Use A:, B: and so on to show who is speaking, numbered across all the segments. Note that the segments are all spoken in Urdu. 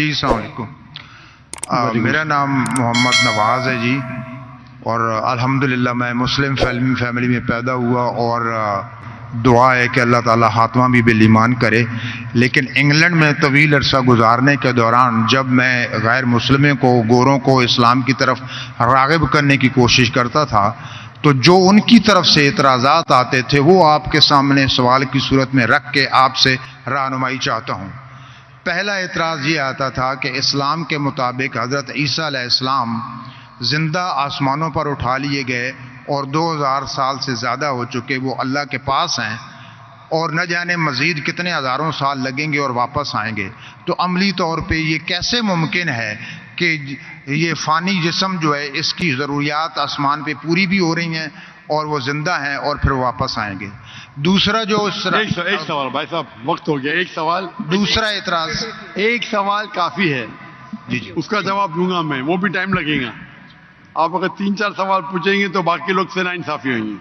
A: جی السلام علیکم. میرا نام محمد نواز ہے جی، اور الحمدللہ میں مسلم فیملی میں پیدا ہوا، اور دعا ہے کہ اللہ تعالیٰ خاتمہ بھی بالایمان کرے. لیکن انگلینڈ میں طویل عرصہ گزارنے کے دوران جب میں غیر مسلموں کو، گوروں کو اسلام کی طرف راغب کرنے کی کوشش کرتا تھا، تو جو ان کی طرف سے اعتراضات آتے تھے وہ آپ کے سامنے سوال کی صورت میں رکھ کے آپ سے رہنمائی چاہتا ہوں. پہلا اعتراض یہ آتا تھا کہ اسلام کے مطابق حضرت عیسیٰ علیہ السلام زندہ آسمانوں پر اٹھا لیے گئے اور 2000 سال سے زیادہ ہو چکے، وہ اللہ کے پاس ہیں، اور نہ جانے مزید کتنے ہزاروں سال لگیں گے اور واپس آئیں گے. تو عملی طور پہ یہ کیسے ممکن ہے کہ یہ فانی جسم جو ہے اس کی ضروریات آسمان پہ پوری بھی ہو رہی ہیں اور وہ زندہ ہیں اور پھر واپس آئیں گے؟ دوسرا جو
B: ایک سوال بھائی صاحب، وقت ہو گیا. ایک سوال،
A: دوسرا اعتراض،
B: ایک سوال کافی ہے
A: جی جی
B: اس کا جواب دوں گا میں، وہ بھی ٹائم لگے گا. آپ اگر 3-4 سوال پوچھیں گے تو باقی لوگ سے ناانصافی ہویں گی.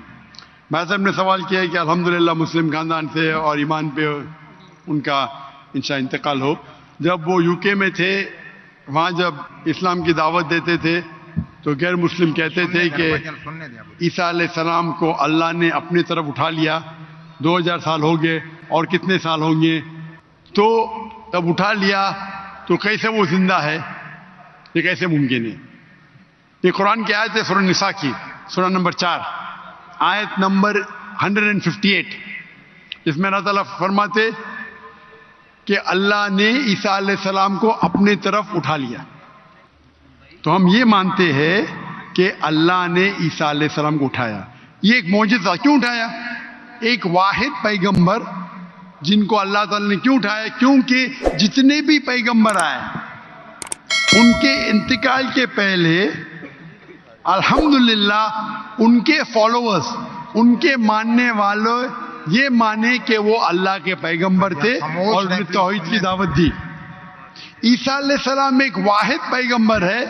B: بھائی صاحب نے سوال کیا ہے کہ الحمدللہ مسلم خاندان سے اور ایمان پہ ان کا انشاء انتقال ہو. جب وہ UK میں تھے، وہاں جب اسلام کی دعوت دیتے تھے تو غیر مسلم کہتے تھے کہ عیسیٰ علیہ السلام کو اللہ نے اپنی طرف اٹھا لیا، 2000 سال ہو گئے اور کتنے سال ہوں گے، تو جب اٹھا لیا تو کیسے وہ زندہ ہے؟ یہ کیسے ممکن ہے؟ یہ قرآن کی آیت ہے، سورہ نساء کی، سورہ نمبر 4 آیت نمبر 158، جس میں اللہ تعالیٰ فرماتے کہ اللہ نے عیسیٰ علیہ السلام کو اپنے طرف اٹھا لیا. تو ہم یہ مانتے ہیں کہ اللہ نے عیسیٰ علیہ السلام کو اٹھایا. یہ ایک معجزہ. کیوں اٹھایا؟ ایک واحد پیغمبر جن کو اللہ تعالیٰ نے کیوں اٹھایا؟ کیونکہ جتنے بھی پیغمبر آئے ان کے انتقال کے پہلے الحمدللہ ان کے فالوورز، ان کے ماننے والوں یہ مانے کہ وہ اللہ کے پیغمبر تھے اور انہیں توحید کی دعوت دی. عیسیٰ علیہ السلام ایک واحد پیغمبر ہے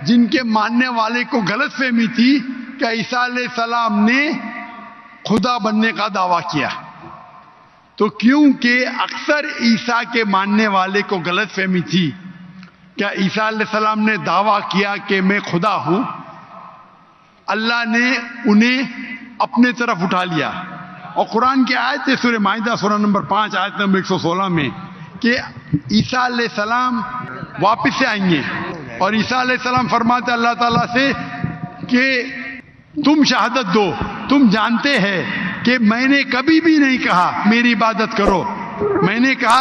B: جن کے ماننے والے کو غلط فہمی تھی کہ عیسیٰ علیہ السلام نے خدا بننے کا دعویٰ کیا. تو کیونکہ اکثر عیسیٰ کے ماننے والے کو غلط فہمی تھی کہ عیسیٰ علیہ السلام نے دعویٰ کیا کہ میں خدا ہوں، اللہ نے انہیں اپنے طرف اٹھا لیا. اور قرآن کی آیت ہے سورہ مائدہ سورہ نمبر 5 آیت نمبر 116 میں کہ عیسیٰ علیہ السلام واپس سے آئیں گے، اور عیسیٰ علیہ السلام فرماتے اللہ تعالیٰ سے کہ تم شہادت دو، تم جانتے ہیں کہ میں نے کبھی بھی نہیں کہا میری عبادت کرو، میں نے کہا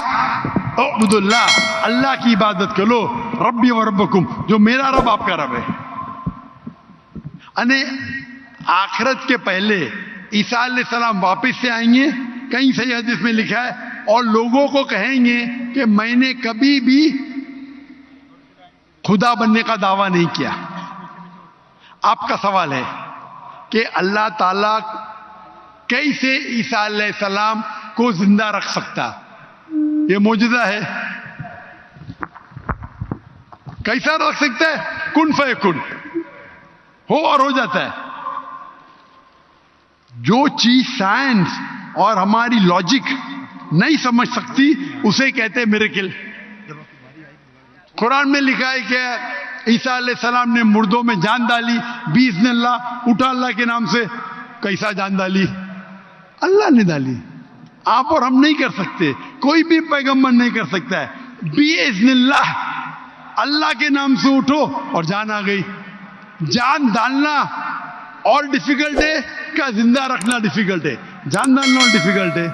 B: اعبدوا اللہ، اللہ کی عبادت کرو، ربی و ربکم، جو میرا رب آپ کا رب ہے. یعنی آخرت کے پہلے عیسیٰ علیہ السلام واپس سے آئیں گے، کہیں صحیح حدیث میں لکھا ہے، اور لوگوں کو کہیں گے کہ میں نے کبھی بھی خدا بننے کا دعویٰ نہیں کیا. آپ کا سوال ہے کہ اللہ تعالیٰ کیسے عیسیٰ علیہ السلام کو زندہ رکھ سکتا؟ یہ معجزہ ہے. کیسا رکھ سکتا ہے؟ کن فیکن، ہو اور ہو جاتا ہے. جو چیز سائنس اور ہماری لاجک نہیں سمجھ سکتی اسے کہتے ہیں میریکل. قرآن میں لکھا ہے کہ عیسیٰ علیہ السلام نے مردوں میں جان ڈالی باذن اللہ، اٹھا اللہ کے نام سے. کیسا جان ڈالی؟ اللہ نے ڈالی. آپ اور ہم نہیں کر سکتے، کوئی بھی پیغمبر نہیں کر سکتا ہے. باذن اللہ، اللہ کے نام سے اٹھو اور جان آ گئی. جان ڈالنا اور ڈیفیکلٹ ہے کیا زندہ رکھنا ڈیفیکلٹ ہے؟ جان ڈالنا اور ڈیفیکلٹ ہے.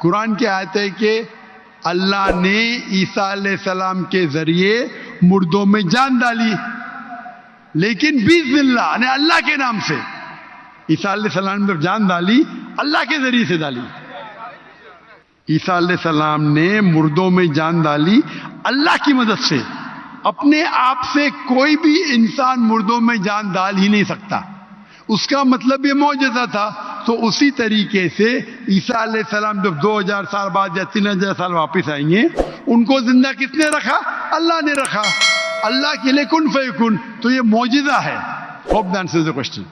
B: قرآن کی آیت ہے کہ اللہ نے عیسیٰ علیہ السلام کے ذریعے مردوں میں جان ڈالی، لیکن باذن اللہ یعنی اللہ کے نام سے. عیسیٰ علیہ السلام نے جان ڈالی، اللہ کے ذریعے سے ڈالی. عیسیٰ علیہ السلام نے مردوں میں جان ڈالی اللہ کی مدد سے. اپنے آپ سے کوئی بھی انسان مردوں میں جان ڈال ہی نہیں سکتا. اس کا مطلب یہ معجزہ تھا. تو اسی طریقے سے عیسیٰ علیہ السلام جب 2000 سال بعد یا 3000 سال واپس آئیں گے، ان کو زندہ کس نے رکھا؟ اللہ نے رکھا. اللہ کے لیے کن فیکن. تو یہ معجزہ ہے. Hope the answers the question.